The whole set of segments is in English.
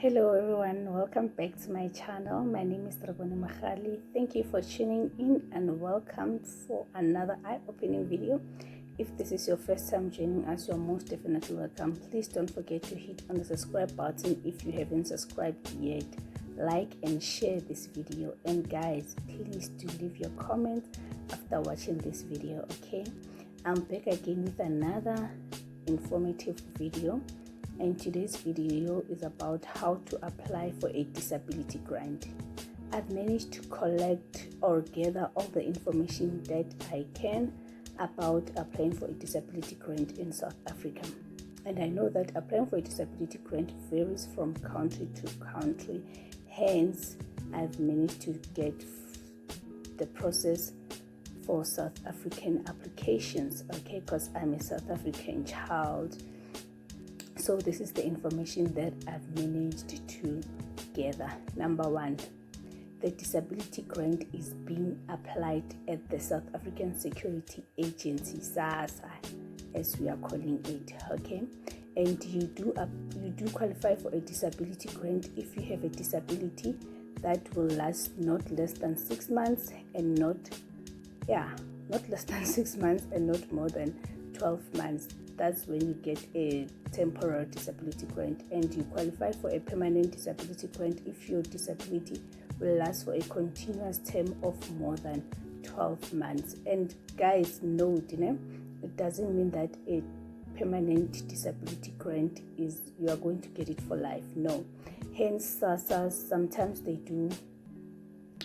Hello everyone, welcome back to my channel. My name is Rabone Magali. Thank you for tuning in and welcome for another eye-opening video. If this is your first time joining us, you're most definitely welcome. Please don't forget to hit on the subscribe button if you haven't subscribed yet. Like and share this video, and guys, please do leave your comments after watching this video. Okay, I'm back again with another informative video. And today's video is about how to apply for a disability grant. I've managed to collect or gather all the information that I can about applying for a disability grant in South Africa. And I know that applying for a disability grant varies from country to country. Hence, I've managed to get the process for South African applications, okay, because I'm a South African child. So this is the information that I've managed to gather. Number one, the disability grant is being applied at the South African Security Agency, SASSA, as we are calling it, okay? And you do qualify for a disability grant if you have a disability that will last not less than 6 months and not less than 6 months and not more than 12 months. That's when you get a temporary disability grant, and you qualify for a permanent disability grant if your disability will last for a continuous term of more than 12 months. And guys, note, it doesn't mean that a permanent disability grant is you are going to get it for life. No. Hence, SASSA, sometimes they do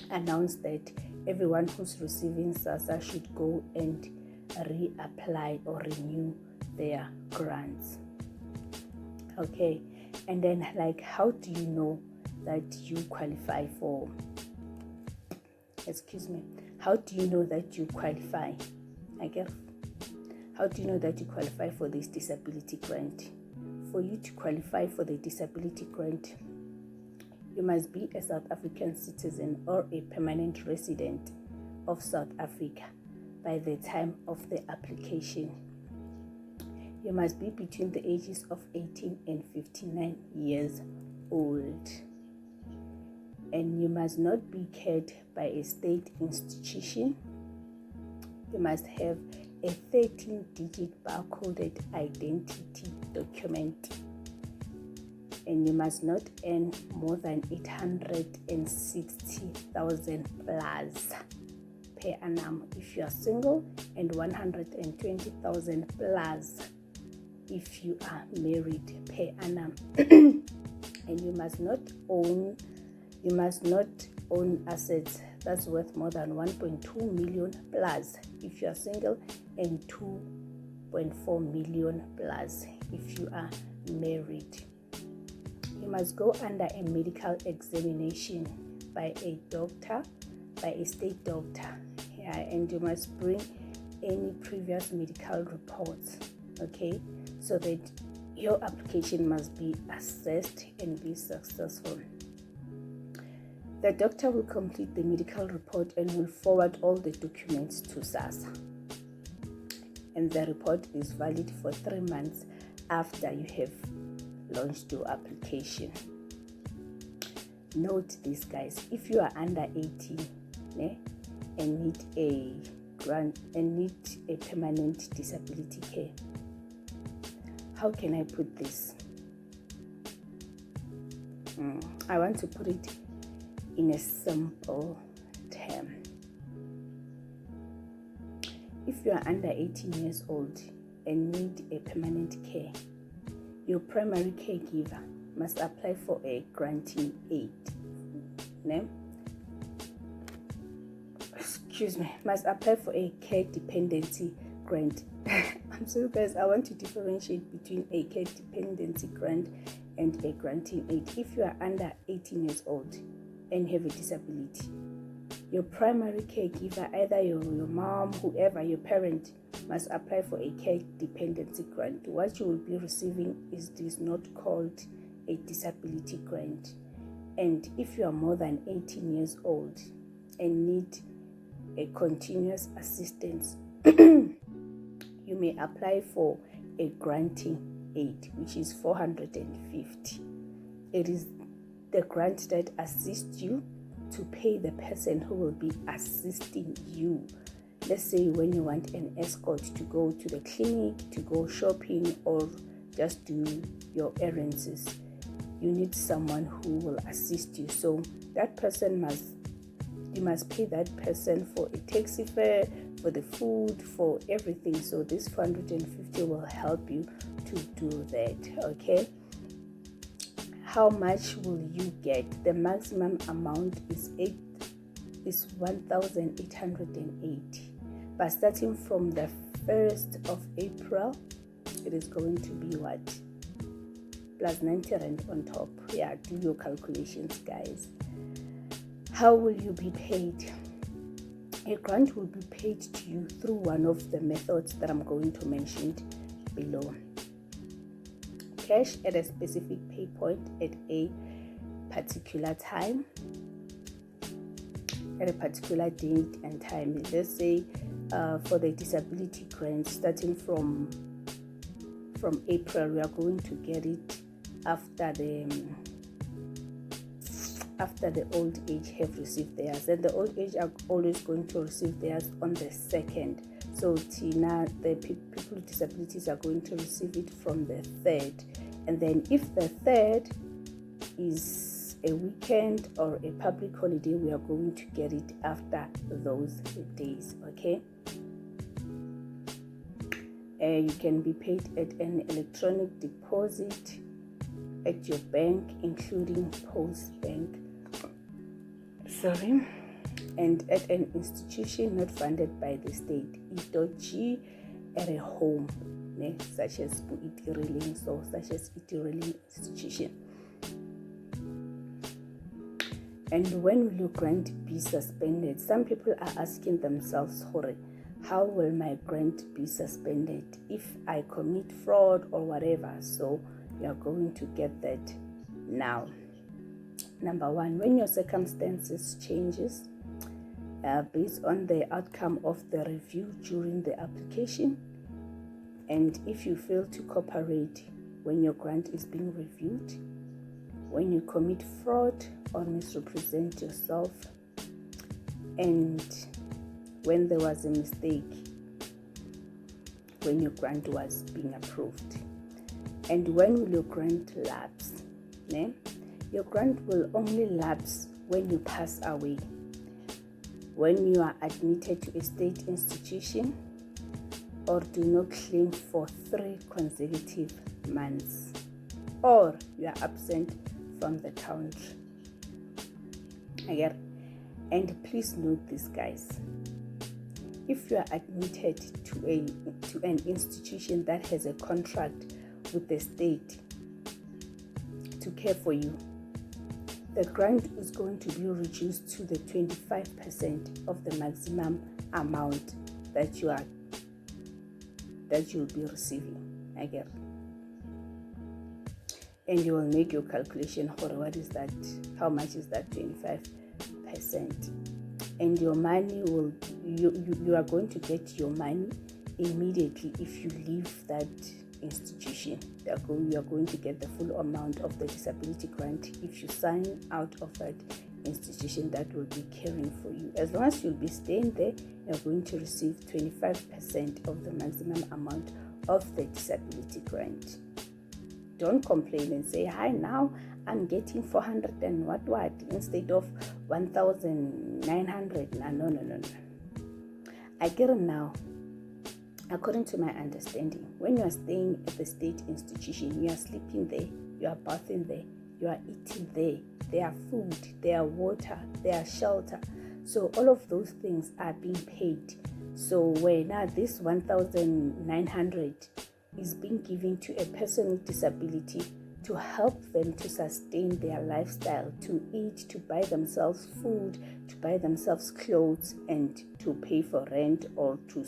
announce that everyone who's receiving SASSA should go and reapply or renew their grants. Okay, and then how do you know that you qualify for how do you know that you qualify how do you know that you qualify for this disability grant? For you to qualify for the disability grant, you must be a South African citizen or a permanent resident of South Africa by the time of the application. You must be between the ages of 18 and 59 years old. And you must not be cared by a state institution. You must have a 13-digit barcoded identity document. And you must not earn more than 860,000 plus per annum if you are single, and 120,000 plus if you are married per annum. And you must not own assets that's worth more than 1.2 million plus if you are single, and 2.4 million plus if you are married. You must go under a medical examination by a state doctor, and you must bring any previous medical reports, okay, so that your application must be assessed and be successful. The doctor will complete the medical report and will forward all the documents to SASSA, and the report is valid for 3 months after you have launched your application. Note this, guys, if you are under 18 and need a grant and need a permanent disability care, how can I put this? I want to put it in a simple term. If you are under 18 years old and need a permanent care, your primary caregiver must apply for a granting aid. Must apply for a care dependency grant. I'm sorry guys, I want to differentiate between a care dependency grant and a granting aid. If you are under 18 years old and have a disability, your primary caregiver, either your mom, whoever, your parent, must apply for a care dependency grant. What you will be receiving is not called a disability grant. And if you are more than 18 years old and need a continuous assistance, you may apply for a granting aid, which is 450. It is the grant that assists you to pay the person who will be assisting you. Let's say when you want an escort to go to the clinic, to go shopping, or just do your errands, you need someone who will assist you. So that person you must pay that person for a taxi fare, for the food, for everything. So this 450 will help you to do that. Okay, how much will you get? The maximum amount is 1,880, but starting from the 1st of April, it is going to be what? Plus 90 rand on top. Yeah, do your calculations, guys. How will you be paid? A grant will be paid to you through one of the methods that I'm going to mention below. Cash at a specific pay point at a particular time, at a particular date and time. Let's say for the disability grant, starting from April, we are going to get it after the old age have received theirs, and the old age are always going to receive theirs on the 2nd. So Tina, the people with disabilities are going to receive it from the 3rd, and then if the 3rd is a weekend or a public holiday, we are going to get it after those days. Okay, you can be paid at an electronic deposit at your bank, including Post Bank, and at an institution not funded by the state, e.g. at a home, such as Itireling, so such as Itireling institution. And when will your grant be suspended? Some people are asking themselves, how will my grant be suspended if I commit fraud or whatever? So you are going to get that now. Number one, when your circumstances changes based on the outcome of the review during the application, and if you fail to cooperate when your grant is being reviewed, when you commit fraud or misrepresent yourself, and when there was a mistake when your grant was being approved. And when will your grant lapse? Your grant will only lapse when you pass away, when you are admitted to a state institution, or do not claim for 3 consecutive months, or you are absent from the country. And please note this, guys. If you are admitted to an institution that has a contract with the state to care for you, the grant is going to be reduced to the 25% of the maximum amount that you'll be receiving. And you will make your calculation for what is that, how much is that 25%. And your money you are going to get your money immediately if you leave that institution. You are going to get the full amount of the disability grant if you sign out of that institution that will be caring for you. As long as you'll be staying there, you're going to receive 25% of the maximum amount of the disability grant. Don't complain and say, hi, now I'm getting 400 and what instead of 1,900. No. I get it now. According to my understanding, when you are staying at the state institution, you are sleeping there, you are bathing there, you are eating there, there are food, there are water, there are shelter. So all of those things are being paid. So when this 1,900 is being given to a person with disability to help them to sustain their lifestyle, to eat, to buy themselves food, to buy themselves clothes, and to pay for rent or to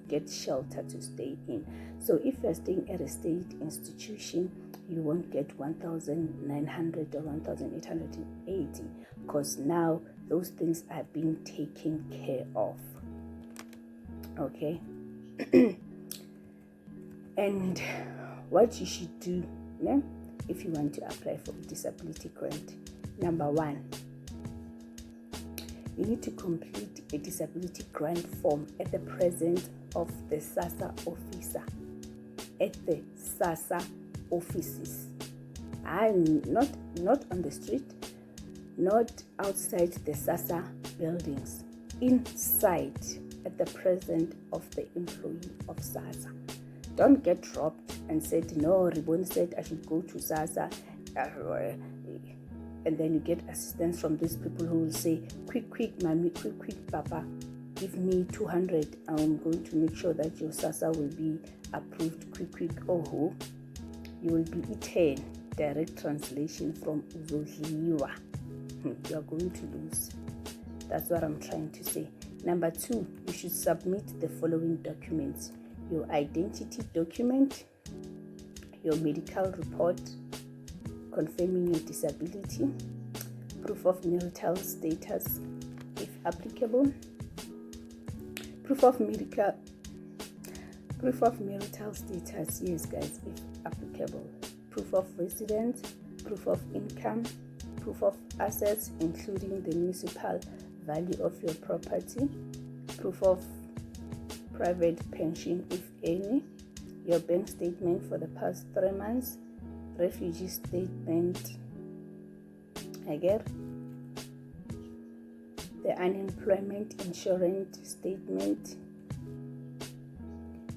get shelter to stay in. So if you're staying at a state institution, you won't get 1,900 or 1,880 because now those things are being taken care of. Okay. And what you should do if you want to apply for a disability grant, Number 1, you need to complete a disability grant form at the presence of the SASSA officer, at the SASSA offices. And not on the street, not outside the SASSA buildings, inside, at the presence of the employee of SASSA. Don't get dropped and said, no, Ribon said I should go to SASSA, and then you get assistance from these people who will say, quick, mommy, quick, papa, give me 200. I'm going to make sure that your SASSA will be approved, quick. Oh, you will be eaten. Direct translation from Uzodliwa. You are going to lose. That's what I'm trying to say. Number 2, you should submit the following documents: your identity document, your medical report confirming your disability, proof of marital status if applicable, proof of marital status, yes guys, if applicable, proof of residence, proof of income, proof of assets including the municipal value of your property, proof of private pension if any, your bank statement for the past 3 months, refugee statement, the unemployment insurance statement,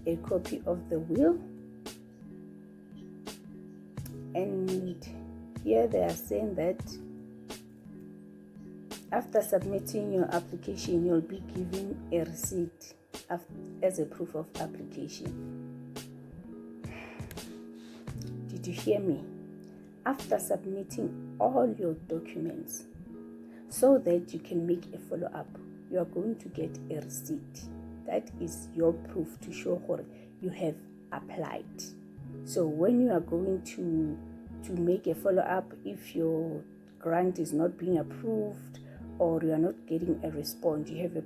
a copy of the will. And here they are saying that after submitting your application, you'll be given a receipt as a proof of application. Did you hear me? After submitting all your documents so that you can make a follow-up, you are going to get a receipt. That is your proof to show that you have applied. So when you are going to make a follow-up, if your grant is not being approved or you are not getting a response, you have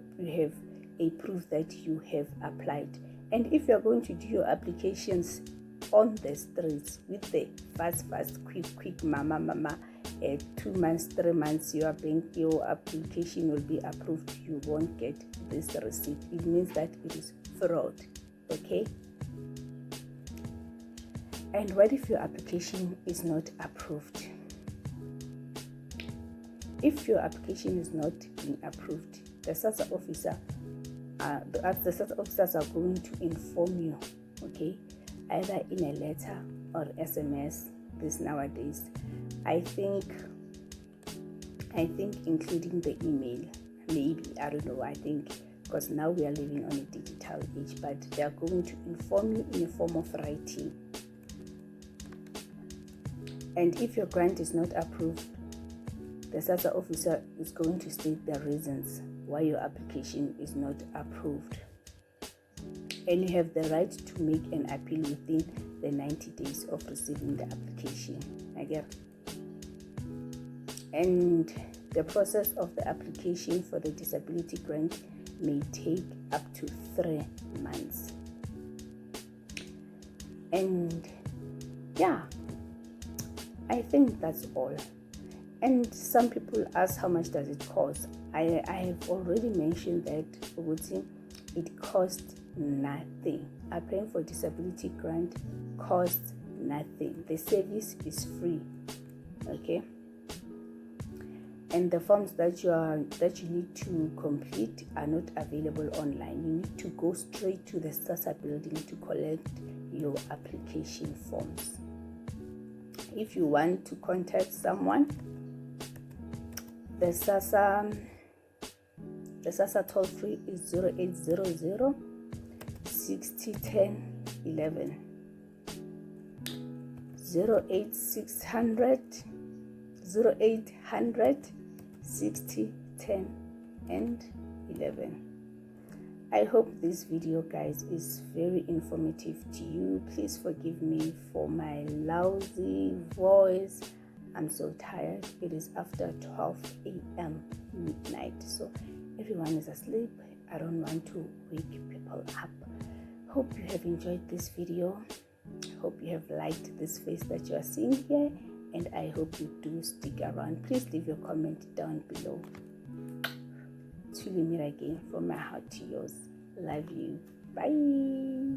a proof that you have applied. And if you are going to do your applications on the streets with the fast, quick, mama, 2 months, 3 months, your application will be approved, you won't get this receipt. It means that it is fraud. Okay? And what if your application is not approved? If your application is not being approved, the SASSA officer, the SASSA officers are going to inform you, okay, either in a letter or SMS. This nowadays, I think including the email, maybe, I don't know, I think, because now we are living on a digital age, but they are going to inform you in a form of writing. And if your grant is not approved, the SASSA officer is going to state the reasons why your application is not approved. And you have the right to make an appeal within the 90 days of receiving the application. And the process of the application for the disability grant may take up to 3 months. And yeah, I think that's all. And some people ask, how much does it cost? I have already mentioned that it costs nothing. Applying for disability grant costs nothing. The service is free. Okay? And the forms that you need to complete are not available online. You need to go straight to the SASSA building to collect your application forms. If you want to contact someone, the SASSA toll free is 0800 60 10 11, 0800 60 10 and 11. I hope this video, guys, is very informative to you. Please forgive me for my lousy voice. I'm so tired. It is after 12 a.m. midnight, so everyone is asleep. I don't want to wake people up. Hope you have enjoyed this video. Hope you have liked this face that you are seeing here, and I hope you do stick around. Please leave your comment down below. Till we meet again, from my heart to yours. Love you. Bye.